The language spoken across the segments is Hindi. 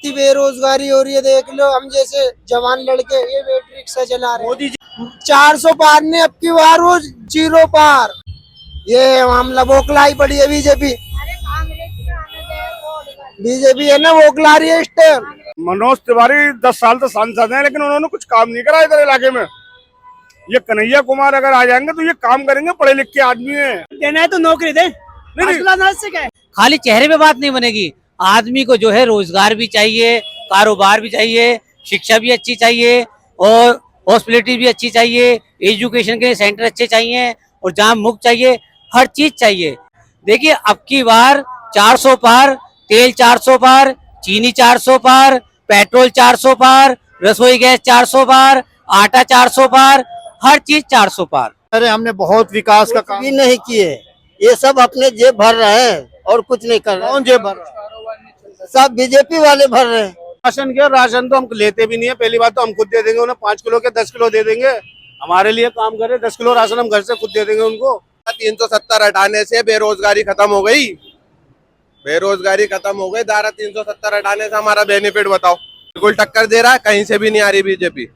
कितनी बेरोजगारी हो रही है, देख लो। हम जैसे जवान लड़के ये बैटरी रिक्शा चला रहे हैं। मोदी जी 400 पार ने अब की बार वो 0 पार। ये मामला बौखलाई पड़ी है बीजेपी। बीजेपी है ना, बौखला रही है इस टाइम। मनोज तिवारी 10 साल से सांसद हैं, लेकिन उन्होंने कुछ काम नहीं करा इधर इलाके में। ये कन्हैया कुमार अगर आ जाएंगे तो ये काम करेंगे, पढ़े लिख के आदमी है। देना है तो नौकरी दे, नहीं। खाली चेहरे पे बात नहीं बनेगी। आदमी को जो है रोजगार भी चाहिए, कारोबार भी चाहिए, शिक्षा भी अच्छी चाहिए और हॉस्पिटलिटी भी अच्छी चाहिए, एजुकेशन के सेंटर अच्छे चाहिए और जाम मुक्त चाहिए, हर चीज चाहिए। देखिए अब की बार 400 पार, तेल 400 पार, चीनी 400 पार, पेट्रोल 400 पार, रसोई गैस 400 पार, आटा 400 पार, हर चीज 400 पार। अरे हमने बहुत विकास का काम भी नहीं किए, ये सब अपने जेब भर रहे हैं और कुछ नहीं कर रहे। कौन जेब भर रहा है? सब बीजेपी वाले भर रहे हैं। राशन तो हम लेते भी नहीं है। पहली बात तो हम खुद दे देंगे उन्हें, 5 किलो के 10 किलो दे देंगे। हमारे लिए काम करे, 10 किलो राशन हम घर से खुद दे देंगे उनको। 370 हटाने से बेरोजगारी खत्म हो गई। बेरोजगारी खत्म हो गई। धारा 370 हटाने से हमारा बेनिफिट बताओ। बिल्कुल टक्कर दे रहा है, कहीं से भी नहीं आ रही बीजेपी।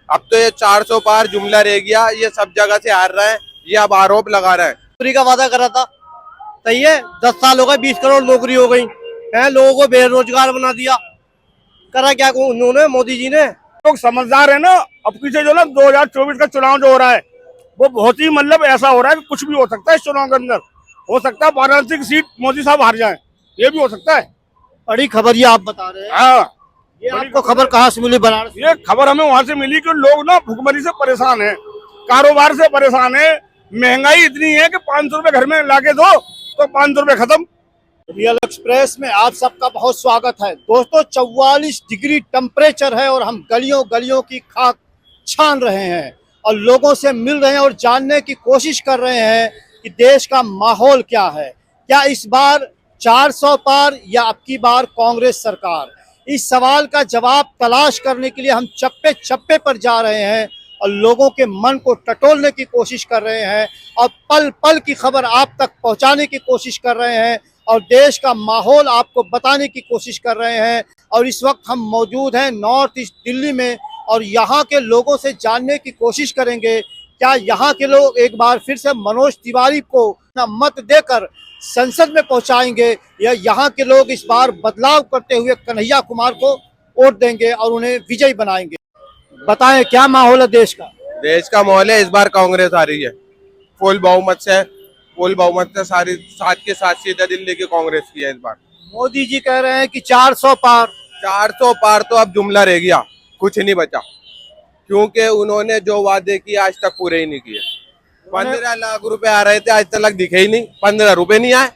अब तो ये 400 पार जुमला रह गया, ये सब जगह से हार रहे हैं, ये अब आरोप लगा रहे हैं। नौकरी का वादा करा था, सही है। 10 साल हो गए, 20 करोड़ नौकरी हो गई है, लोगों को बेरोजगार बना दिया। करा क्या उन्होंने, मोदी जी ने? लोग समझदार है ना। अब पीछे जो ना 2024 का चुनाव जो हो रहा है वो बहुत ही मतलब ऐसा हो रहा है कि कुछ भी हो सकता है। इस चुनाव के अंदर हो सकता है वाराणसी की सीट मोदी साहब हार जाए, ये भी हो सकता है। बड़ी खबर ये आप बता रहे हैं। हाँ, ये आपको खबर कहाँ से मिली? बनारस? ये खबर हमें वहां से मिली कि लोग ना भुखमरी से परेशान है, कारोबार से परेशान है। महंगाई इतनी है कि 500 रुपए घर में लाके दो तो 500 रुपए खत्म। रियल एक्सप्रेस में आप सबका बहुत स्वागत है दोस्तों। 44 डिग्री टेम्परेचर है और हम गलियों गलियों की खाक छान रहे हैं और लोगों से मिल रहे हैं और जानने की कोशिश कर रहे हैं कि देश का माहौल क्या है। क्या इस बार 400 पार या अब की बार कांग्रेस सरकार? इस सवाल का जवाब तलाश करने के लिए हम चप्पे चप्पे पर जा रहे हैं और लोगों के मन को टटोलने की कोशिश कर रहे हैं और पल पल की खबर आप तक पहुंचाने की कोशिश कर रहे हैं और देश का माहौल आपको बताने की कोशिश कर रहे हैं। और इस वक्त हम मौजूद हैं नॉर्थ ईस्ट दिल्ली में और यहाँ के लोगों से जानने की कोशिश करेंगे क्या यहाँ के लोग एक बार फिर से मनोज तिवारी को मत देकर संसद में पहुंचाएंगे या यहाँ के लोग इस बार बदलाव करते हुए कन्हैया कुमार को वोट देंगे और उन्हें विजयी बनाएंगे। बताएं क्या माहौल है देश का? देश का माहौल है, इस बार कांग्रेस आ रही है फुल बहुमत से। फुल बहुमत से सारी 7 की 7 सीटें दिल्ली की कांग्रेस की है इस बार। मोदी जी कह रहे हैं कि 400 पार। 400 पार तो अब जुमला रह गया, कुछ नहीं बचा, क्योंकि उन्होंने जो वादे किए आज तक पूरे ही नहीं किए। 15 लाख रुपए आ रहे थे, आज तक दिखे ही नहीं, 15 रुपए नहीं आए।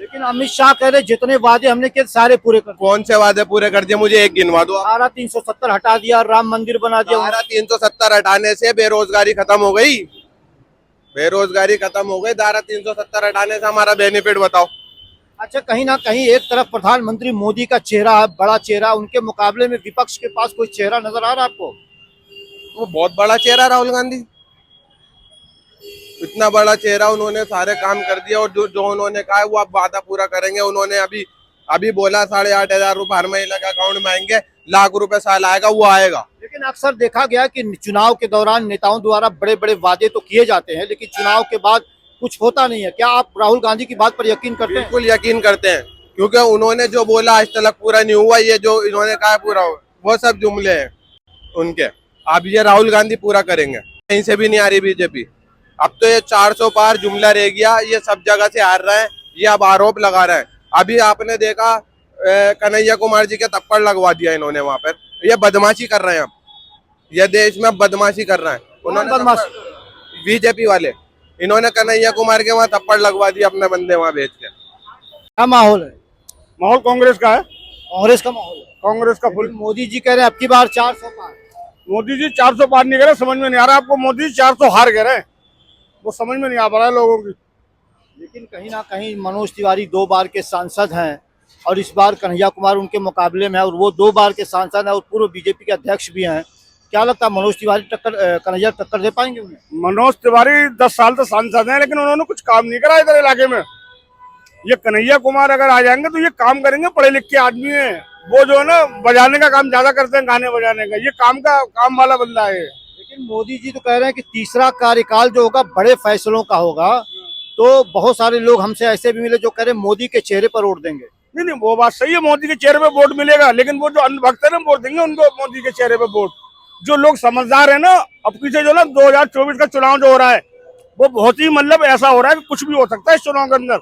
लेकिन अमित शाह कह रहे जितने वादे हमने किए सारे पूरे कर। कौन से वादे पूरे कर दिए? मुझे एक गिनवा दो। धारा 370 हटा दिया, राम मंदिर बना दिया। धारा 370 हटाने से बेरोजगारी खत्म हो गई। बेरोजगारी खत्म हो गई। धारा 370 हटाने से हमारा बेनिफिट बताओ। अच्छा, कहीं ना कहीं एक तरफ प्रधानमंत्री मोदी का चेहरा है, बड़ा चेहरा, उनके मुकाबले में विपक्ष के पास कोई चेहरा नजर आ रहा है आपको? वो बहुत बड़ा चेहरा राहुल गांधी, इतना बड़ा चेहरा, उन्होंने सारे काम कर दिया और जो उन्होंने कहा है वो अब वादा पूरा करेंगे। उन्होंने अभी बोला 8,500 रुपए हर महीने का अकाउंट में आएंगे, लाख रुपए साल आएगा, वो आएगा। लेकिन अक्सर देखा गया कि चुनाव के दौरान नेताओं द्वारा बड़े बड़े वादे तो किए जाते हैं लेकिन चुनाव के बाद कुछ होता नहीं है। क्या आप राहुल गांधी की बात पर यकीन करते हैं? बिल्कुल यकीन करते हैं, क्योंकि उन्होंने जो बोला आज तक पूरा नहीं हुआ। ये जो इन्होंने कहा पूरा हुआ, वो सब जुमले हैं उनके। अब ये राहुल गांधी पूरा करेंगे, कहीं से भी नहीं आ रही बीजेपी। अब तो ये 400 पार जुमला रह गया, ये सब जगह से हार रहे हैं, ये अब आरोप लगा रहे हैं। अभी आपने देखा कन्हैया कुमार जी के थप्पड़ लगवा दिया इन्होंने वहां पर। ये बदमाशी कर रहे हैं, अब ये देश में बदमाशी कर रहे हैं। उन्होंने बीजेपी वाले, इन्होंने कन्हैया कुमार के वहां थप्पड़ लगवा दिया, अपने बंदे वहां भेज के। क्या माहौल है? माहौल कांग्रेस का है। कांग्रेस का माहौल है। कांग्रेस का फुल। मोदी जी कह रहे हैं अब की बार 400 पार। मोदी जी 400 पार नहीं कह रहे, समझ में नहीं आ रहा आपको। मोदी जी 400 हार कह रहे हैं, वो समझ में नहीं आ पा रहा है लोगों की। लेकिन कहीं ना कहीं मनोज तिवारी 2 बार के सांसद हैं और इस बार कन्हैया कुमार उनके मुकाबले में है और वो 2 बार के सांसद हैं और पूर्व बीजेपी के अध्यक्ष भी हैं। क्या लगता है मनोज तिवारी कन्हैया टक्कर दे पाएंगे उन्हें? मनोज तिवारी 10 साल से सांसद हैं, लेकिन उन्होंने कुछ काम नहीं करा इधर इलाके में। ये कन्हैया कुमार अगर आ जाएंगे तो ये काम करेंगे, पढ़े लिख के आदमी है, वो जो है ना बजाने का काम ज्यादा करते हैं, गाने बजाने का। ये काम वाला बंदा है। लेकिन मोदी जी तो कह रहे हैं कि तीसरा कार्यकाल जो होगा बड़े फैसलों का होगा, तो बहुत सारे लोग हमसे ऐसे भी मिले जो कह रहे हैं मोदी के चेहरे पर वोट देंगे। नहीं नहीं, वो बात सही है, मोदी के चेहरे पे वोट मिलेगा, लेकिन वो जो अंधभक्त है ना वोट देंगे उनको मोदी के चेहरे पे वोट। जो लोग समझदार है ना, अब पीछे जो ना 2024 का चुनाव जो हो रहा है वो बहुत ही मतलब ऐसा हो रहा है कि कुछ भी हो सकता है इस चुनाव के अंदर।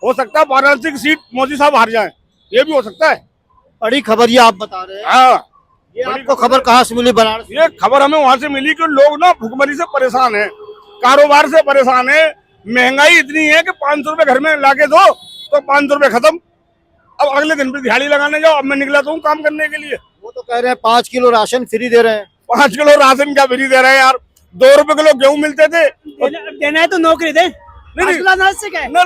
हो सकता है वाराणसी की सीट मोदी साहब हार जाए, ये भी हो सकता है। बड़ी खबर ये आप बता रहे हैं। हाँ, ये आपको खबर कहाँ से मिली? बनारस? ये खबर हमें वहां से मिली कि लोग ना भुखमरी से परेशान है, कारोबार से परेशान है। महंगाई इतनी है कि 500 रुपए घर में लाके दो तो 500 रुपए खत्म। अब अगले दिन पे दिहाड़ी लगाने जाओ। अब मैं निकला तो हूँ काम करने के लिए। वो तो कह रहे हैं 5 किलो राशन फ्री दे रहे हैं। 5 किलो राशन क्या फ्री दे रहे हैं यार? 2 रुपए किलो गेहूं मिलते थे। देना है तो नौकरी दे। नहीं, अनाज से क्या है? ना,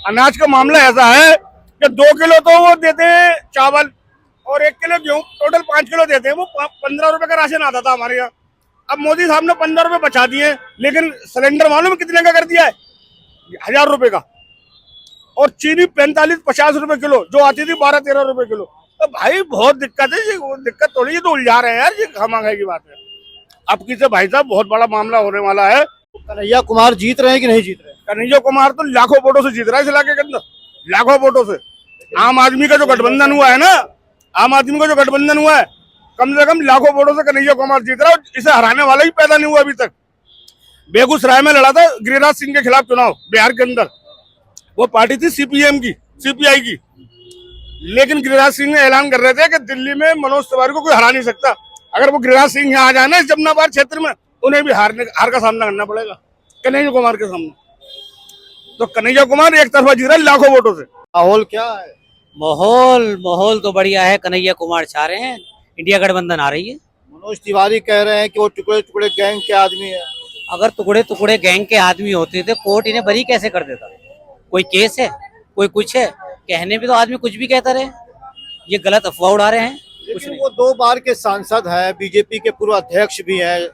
अनाज का मामला ऐसा है कि 2 किलो तो वो देते हैं चावल और 1 किलो गेहूं, टोटल 5 किलो देते हैं। वो 15 रुपए का राशन आता था हमारे यहाँ। अब मोदी साहब ने 15 रुपए बचा दिए, लेकिन सिलेंडर मालूम कितने का कर दिया है? 1000 रुपए का। और चीनी 45-50 रुपए किलो, जो आती थी 12-13 रुपए किलो। तो भाई बहुत दिक्कत है। ये दिक्कत थोड़ी, ये तो उलझा रहे हैं यार, ये खामखा की बात है। अब किसे भाई साहब बहुत बड़ा मामला होने वाला है। कन्हैया कुमार जीत रहे हैं कि नहीं जीत रहे? कन्हैया कुमार तो लाखों वोटों से जीत रहा है इस इलाके के अंदर, लाखों वोटों से। आम आदमी का जो गठबंधन हुआ है ना, आम आदमी का जो गठबंधन हुआ है, कम से कम लाखों वोटों से कन्हैया कुमार जीत रहा है। इसे हराने वाला ही पैदा नहीं हुआ अभी तक। बेगूसराय में लड़ा था गिरिराज सिंह के खिलाफ चुनाव बिहार के अंदर। वो पार्टी थी सीपीएम की, सीपीआई की, लेकिन गिरिराज सिंह ने ऐलान कर रहे थे कि दिल्ली में मनोज तिवारी को कोई हरा नहीं सकता। अगर वो गिरिराज सिंह यहाँ आ जाए ना इस जमनाबाद क्षेत्र में, उन्हें भी हार का सामना करना पड़ेगा कन्हैया कुमार के सामने। तो कन्हैया कुमार एक तरफा जीत रहा है लाखों वोटों से। माहौल क्या है? माहौल तो बढ़िया है। कन्हैया कुमार चाह रहे हैं, इंडिया गठबंधन आ रही है। मनोज तिवारी कह रहे हैं कि वो टुकड़े टुकड़े गैंग के आदमी है। अगर टुकड़े टुकड़े गैंग के आदमी होते थे, कोर्ट इन्हें बरी कैसे कर देता? कोई केस है, कोई कुछ है, कहने भी तो आदमी कुछ भी कहता रहे। ये गलत अफवाह उड़ा रहे हैं। कुछ लेकिन नहीं। वो 2 बार के सांसद हैं, बीजेपी के पूर्व अध्यक्ष भी हैं,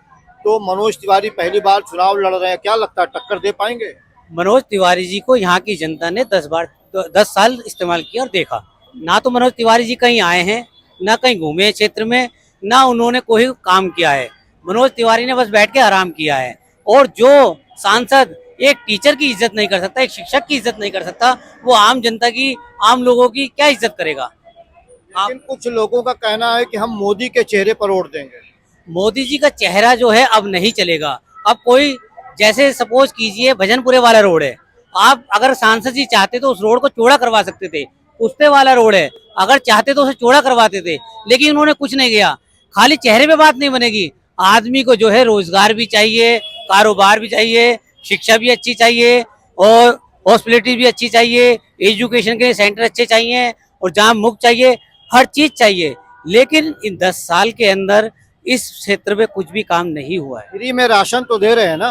तो मनोज तिवारी पहली बार चुनाव लड़ रहे हैं। क्या लगता है टक्कर दे पाएंगे? मनोज तिवारी जी को यहाँ की जनता ने 10 साल इस्तेमाल किया और देखा। ना तो मनोज तिवारी जी कहीं आए हैं, ना कहीं घूमे हैं क्षेत्र में, ना उन्होंने कोई काम किया है। मनोज तिवारी ने बस बैठ के आराम किया है। और जो सांसद एक टीचर की इज्जत नहीं कर सकता, एक शिक्षक की इज्जत नहीं कर सकता, वो आम जनता की, आम लोगों की क्या इज्जत करेगा? लेकिन कुछ लोगों का कहना है कि हम मोदी के चेहरे पर वोट देंगे। मोदी जी का चेहरा जो है अब नहीं चलेगा। अब कोई, जैसे सपोज कीजिए भजनपुरे वाला रोड है, आप अगर सांसद जी चाहते तो उस रोड को चौड़ा करवा सकते थे। पुस्ते वाला रोड है, अगर चाहते तो उसे चौड़ा करवाते थे, लेकिन उन्होंने कुछ नहीं किया। खाली चेहरे पे बात नहीं बनेगी, आदमी को जो है रोजगार भी चाहिए, कारोबार भी चाहिए, शिक्षा भी अच्छी चाहिए, और हॉस्पिटलिटी भी अच्छी चाहिए, एजुकेशन के सेंटर अच्छे चाहिए, और जाम मुक्त चाहिए, हर चीज चाहिए। लेकिन इन 10 साल के अंदर इस क्षेत्र में कुछ भी काम नहीं हुआ है। फ्री में राशन तो दे रहे हैं ना?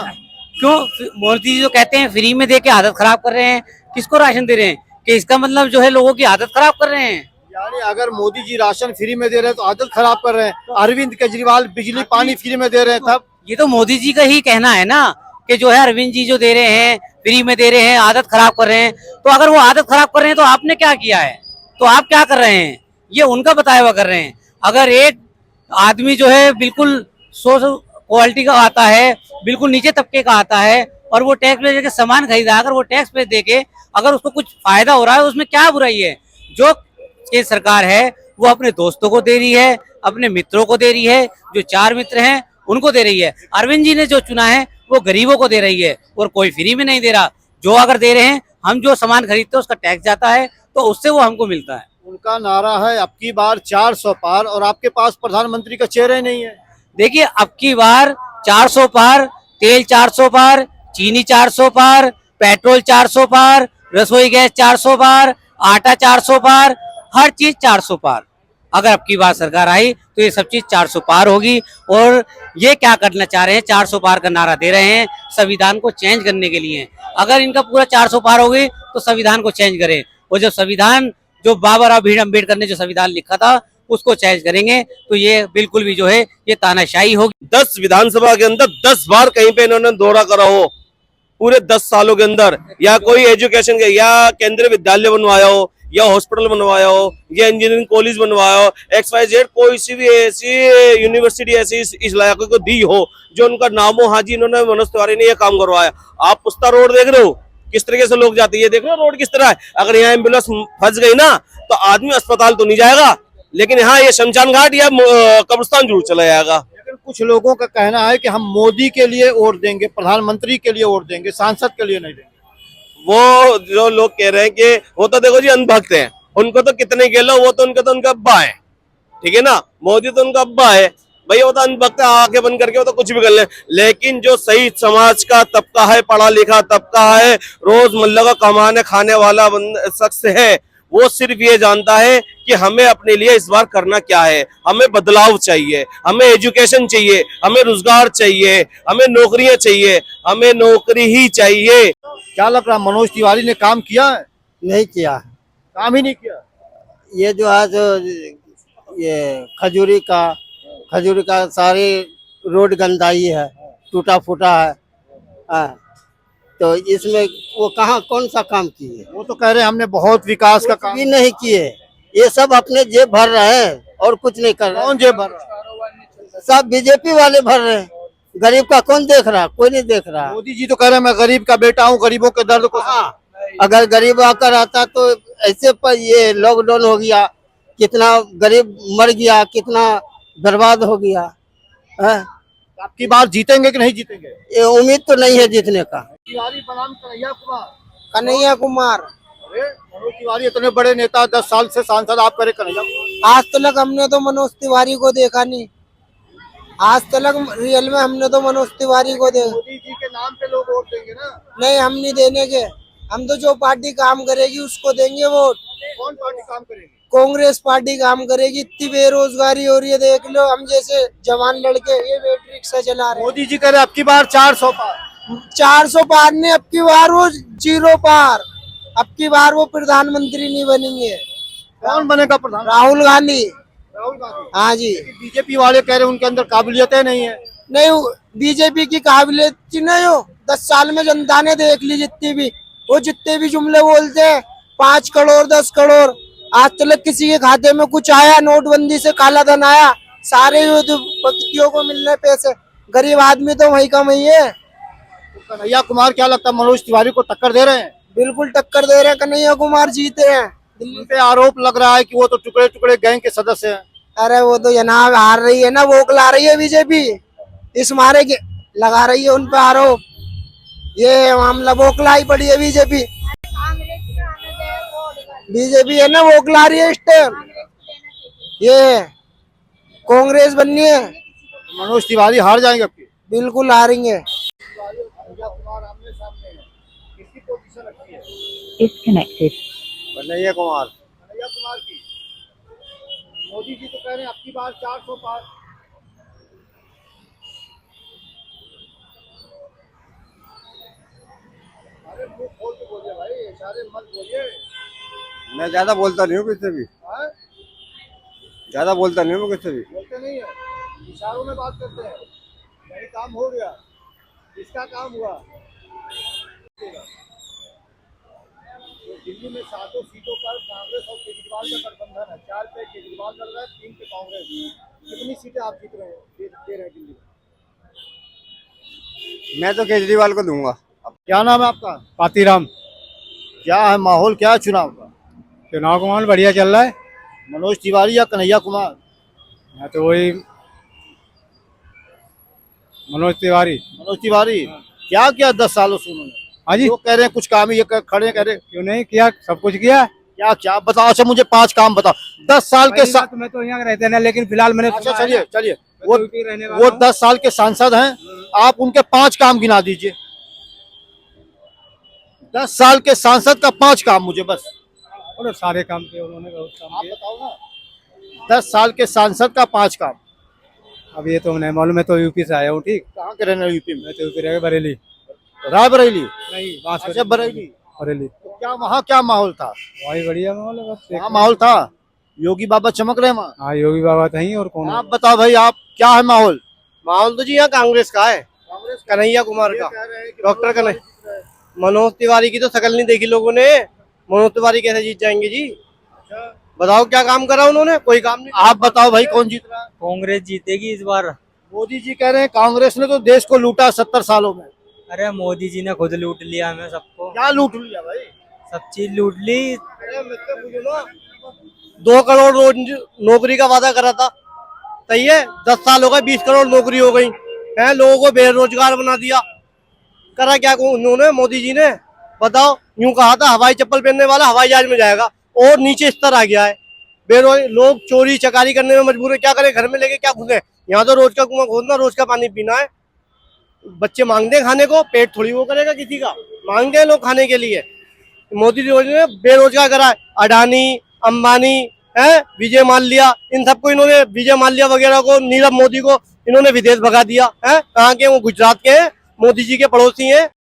क्यों? मोदी जी जो कहते हैं फ्री में दे के आदत खराब कर रहे हैं, किसको राशन दे रहे हैं? कि इसका मतलब जो है लोगों की आदत खराब कर रहे हैं। यानी अगर मोदी जी राशन फ्री में दे रहे हैं तो आदत खराब कर रहे हैं। अरविंद केजरीवाल बिजली पानी फ्री में दे रहे हैं, तब ये तो मोदी जी का ही कहना है ना कि जो है अरविंद जी जो दे रहे हैं, फ्री में दे रहे हैं, आदत खराब कर रहे हैं। तो अगर वो आदत खराब कर रहे हैं तो आपने क्या किया है? तो आप क्या कर रहे हैं? ये उनका बताया हुआ कर रहे हैं। अगर एक आदमी जो है बिल्कुल सो क्वालिटी का आता है, बिल्कुल नीचे तबके का आता है, और वो टैक्स पे देके सामान खरीदा, अगर वो टैक्स पे देके अगर उसको कुछ फायदा हो रहा है, उसमें क्या बुराई है? जो ये सरकार है वो अपने दोस्तों को दे रही है, अपने मित्रों को दे रही है, जो 4 मित्र हैं उनको दे रही है। अरविंद जी ने जो चुना है वो गरीबों को दे रही है, और कोई फ्री में नहीं दे रहा। जो अगर दे रहे हैं, हम जो सामान खरीदते हैं उसका टैक्स जाता है, तो उससे वो हमको मिलता है। उनका नारा है अब की बार 400 पार, और आपके पास प्रधानमंत्री का चेहरा ही नहीं है। देखिए, अब की बार 400 पार, तेल 400 पार, चीनी 400 पार, पेट्रोल 400 पार, रसोई गैस 400 पार, आटा 400 पार, हर चीज 400 पार। अगर अब की बार सरकार आई तो ये सब चीज 400 पार होगी। और ये क्या करना चाह रहे हैं? 400 पार का नारा दे रहे हैं संविधान को चेंज करने के लिए। अगर इनका पूरा 400 पार हो गई तो संविधान को चेंज करें। और जब संविधान, जो बाबा राव भीम अम्बेडकर ने जो संविधान लिखा था, उसको चेंज करेंगे तो ये बिल्कुल भी जो है ये तानाशाही होगी। 10 विधानसभा के अंदर 10 बार कहीं पे इन्होंने दौरा करा हो पूरे 10 सालों के अंदर, या कोई एजुकेशन के या केंद्रीय विद्यालय बनवाया हो, या हॉस्पिटल बनवाया हो या इंजीनियरिंग कॉलेज बनवाया हो, XYZ कोई सी भी ऐसी यूनिवर्सिटी ऐसी इस इलाके को दी हो जो उनका नाम हो, हाँ जी इन्होंने मनोज तिवारी ने ये काम करवाया। आप पुस्ता रोड देख रहे हो किस तरीके से लोग जाते हैं, ये देख रहे हो रोड किस तरह है। अगर यहाँ एम्बुलेंस फंस गई ना तो आदमी अस्पताल तो नहीं जाएगा, लेकिन यहाँ ये शमशान घाट या कब्रिस्तान जरूर चला जाएगा। लेकिन कुछ लोगों का कहना है कि हम मोदी के लिए वोट देंगे, प्रधानमंत्री के लिए वोट देंगे, सांसद के लिए नहीं देंगे। वो जो लोग कह रहे हैं कि वो तो देखो जी अंधभक्त हैं, उनको तो कितने कह लो, वो तो उनका अब्बा है, ठीक है ना। मोदी तो उनका अब्बा है भैया, वो तो अंधभक्त है, आंखें बंद करके वो तो कुछ भी कर ले। लेकिन जो सही समाज का तबका है, पढ़ा लिखा तबका है, रोजमर्रा का कमाने खाने वाला शख्स है, वो सिर्फ ये जानता है कि हमें अपने लिए इस बार करना क्या है। हमें बदलाव चाहिए, हमें एजुकेशन चाहिए, हमें रोजगार चाहिए, हमें नौकरियां चाहिए, हमें नौकरी ही चाहिए। क्या लग रहा है मनोज तिवारी ने काम किया है? नहीं किया। काम ही नहीं किया। ये जो है जो ये खजूरी का सारी रोड गंदाई है, टूटा फूटा है। तो इसमें वो कहाँ कौन सा काम किए? वो तो कह रहे हैं हमने बहुत विकास का काम भी नहीं किए, ये सब अपने जेब भर रहे हैं और कुछ नहीं कर रहे। कौन जेब भर रहा है? सब बीजेपी वाले भर रहे हैं, गरीब का कौन देख रहा? कोई नहीं देख रहा। मोदी जी तो कह रहे हैं मैं गरीब का बेटा हूँ, गरीबों के दर्द को। हाँ, अगर गरीब आकर आता तो ऐसे पर ये लॉकडाउन हो गया, कितना गरीब मर गया, कितना बर्बाद हो गया है। आपकी बार जीतेंगे कि नहीं जीतेंगे? ये उम्मीद तो नहीं है जीतने का। तिवारी बनाम कन्हैया कुमार। कन्हैया कुमार। अरे मनोज तिवारी इतने बड़े नेता, 10 साल से सांसद, आप करे कन्हैया कुमार। आज तक हमने तो मनोज तिवारी को देखा नहीं, आज तक रियल में हमने तो मनोज तिवारी को देखा। मोदी जी के नाम पे लोग वोट देंगे ना? नहीं, हम नहीं देने के, हम तो जो पार्टी काम करेगी उसको देंगे वोट। कौन पार्टी काम करेगी? कांग्रेस पार्टी काम करेगी। इतनी बेरोजगारी हो रही है, देख लो, हम जैसे जवान लड़के ये बैटरी रिक्शा चला रहे हैं। मोदी जी कह रहे अब की बार 400 पार। 400 पार नहीं, अब की बार वो 0 पार। अब की बार वो प्रधानमंत्री नहीं बनेंगे। कौन बनेगा प्रधान? राहुल गांधी। राहुल गांधी। हाँ जी। बीजेपी वाले कह रहे हैं उनके अंदर काबिलियतें नहीं है। नहीं, बीजेपी की काबिलियत नहीं हो। 10 साल में जनता ने देख ली, जितनी भी वो जितने भी जुमले बोलते हैं, 5 करोड़ 10 करोड़, आज तक किसी के खाते में कुछ आया? नोटबंदी से काला धन आया, सारे व्यक्तियों को मिलने पैसे, गरीब आदमी तो वही कम ही है। तो कन्हैया कुमार क्या लगता है मनोज तिवारी को टक्कर दे रहे हैं? बिल्कुल टक्कर दे रहे हैं, कन्हैया कुमार जीते हैं। दिल्ली पे आरोप लग रहा है कि वो तो टुकड़े टुकड़े गैंग के सदस्य हैं। अरे वो तो यहाँ हार रही है ना, वोट ला रही है बीजेपी, इस मारे के लगा रही है उन पे आरोप। ये मामला वोकलाई पड़ी है बीजेपी है ना, वोकला रही है इस टाइम। ये कांग्रेस बननी है, मनोज तिवारी हार जाएंगे आपकी? बिल्कुल हारेंगे। Disconnected. कन्हैया कुमार। कन्हैया कुमार की। मोदी जी तो कह रहे हैं अब की बार 400 पार। अरे मुंह खोल के बोलिए भाई, इशारे मत बोलिए। मैं ज्यादा बोलता नहीं हूँ किससे भी, हाँ? ज्यादा बोलता नहीं हूँ किससे भी। बोलते नहीं है, इशारों में बात करते हैं। यही काम हो गया, इसका काम हुआ। तो दिल्ली में 7 सीटों पर कांग्रेस और केजरीवाल का गठबंधन है। 4 पे केजरीवाल लड़ रहा है, 3 पे कांग्रेस। कितनी सीटें आप जीत रहे हैं, दे रहे हैं दिल्ली में? मैं तो केजरीवाल को दूंगा। क्या नाम है आपका? पातीराम। क्या है माहौल, क्या है चुनाव का? चुनाव का माहौल बढ़िया चल रहा है। मनोज तिवारी या कन्हैया कुमार? मैं तो वही मनोज तिवारी। मनोज तिवारी। क्या किया 10 सालों से उन्होंने? हाँ जी। वो कह रहे हैं कुछ काम, ये खड़े कह रहे हैं। क्यों नहीं किया, सब कुछ किया। क्या क्या बताओ? अच्छा मुझे 5 काम बताओ। 10 साल के तो मैं तो यहाँ रहते ना, लेकिन फिलहाल मैंने अच्छा चलिए चलिए, वो वो 10 साल के सांसद हैं, आप उनके 5 काम गिना दीजिए। 10 साल के सांसद का 5 काम मुझे बस। और सारे काम किए उन्होंने, बहुत काम आप किए। बताओ ना, 10 साल के सांसद का 5 काम। अब ये तो नहीं मालूम, मैं तो यूपी से आया हूँ। ठीक, कहाँ के रहने यूपी में? मैं तो यूपी रह बरेली। रायबरेली? नहीं, अच्छा बरेली। बरेली। तो क्या वहाँ क्या माहौल था? वही बढ़िया माहौल है, बस वहाँ माहौल था, योगी बाबा चमक रहे वहाँ। हाँ, योगी बाबा तो ही, और कौन? आप बताओ भाई, आप क्या है माहौल? माहौल तो जी यहाँ कांग्रेस का है, कांग्रेस कन्हैया कुमार का। कह रहे हैं कि डॉक्टर मनोज तिवारी की तो शकल नहीं देखी लोगों ने, मनोज तिवारी कैसे जीत जाएंगे जी? बताओ क्या काम करा उन्होंने? कोई काम नहीं। आप बताओ भाई कौन जीत रहा है? कांग्रेस जीतेगी इस बार। मोदी जी कह रहे हैं कांग्रेस ने तो देश को लूटा 70 सालों में। अरे मोदी जी ने खुद लूट लिया हमें सबको, क्या लूट लिया भाई? सब चीज लूट ली। 2 करोड़ रोज नौकरी का वादा करा था, सही है। 10 साल हो गए, 20 करोड़ नौकरी हो गई है, लोगों को बेरोजगार बना दिया। करा क्या उन्होंने, मोदी जी ने? बताओ। यूं कहा था हवाई चप्पल पहनने वाला हवाई जहाज में जाएगा, और नीचे स्तर आ गया है। लोग चोरी चकारी करने में मजबूर है, क्या करें, घर में लेके क्या घुसे? यहाँ तो रोज का कुआं खोदना, रोज का पानी पीना है। बच्चे मांगते हैं खाने को, पेट थोड़ी वो करेगा किसी का, मांगते हैं लोग खाने के लिए। मोदी जी ने बेरोजगार करा है। अडानी, अंबानी है, विजय माल्या, इन सबको इन्होंने, विजय माल्या वगैरह को, नीरव मोदी को इन्होंने विदेश भगा दिया है। कहाँ के? वो गुजरात के हैं, मोदी जी के पड़ोसी हैं।